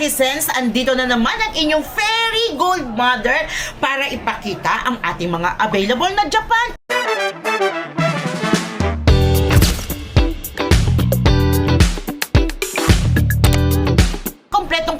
Mayatizens, andito na naman ang inyong Fairy Gold Mother para ipakita ang ating mga available na Japan.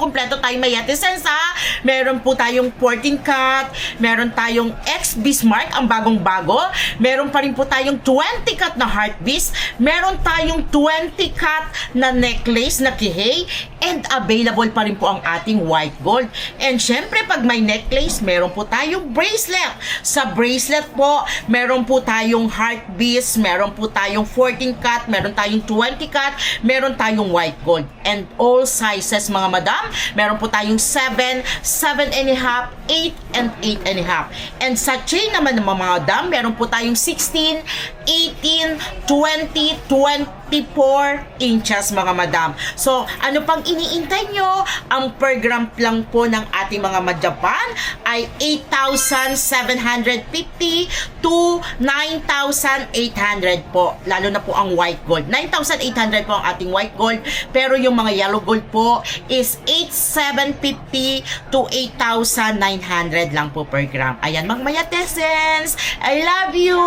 Kompleto tayo Mayatizens ha. Meron po tayong 14 cut, meron tayong X Bismarck, ang bagong-bago. Meron pa rin po tayong 20 cut na heart beast, meron tayong 20 cut na necklace na kihei, and available pa rin po ang ating white gold. And syempre, pag may necklace, meron po tayong bracelet. Sa bracelet po, meron po tayong heart beast, meron po tayong 14 cut, meron tayong 20 cut, meron tayong white gold. And all sizes mga madam, meron po tayong 7, 7.5, 8, and 8.5. And sa chain naman ng mga madam, meron po tayong 16, 18, 20, 24 inches mga madam. So, ano pang iniintay nyo? Ang per gram lang po ng ating mga Japan ay 8,750 to 9,800 po. Lalo na po ang white gold. 9,800 po ang ating white gold. Pero yung mga yellow gold po is 8,750 to 8,900 lang po per gram. Ayan mga Mayatizens, I love you!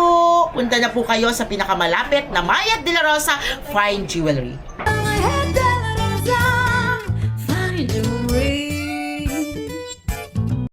Punta na po kayo sa pinakamalapit na Mayat de la Rosa Fine Jewelry.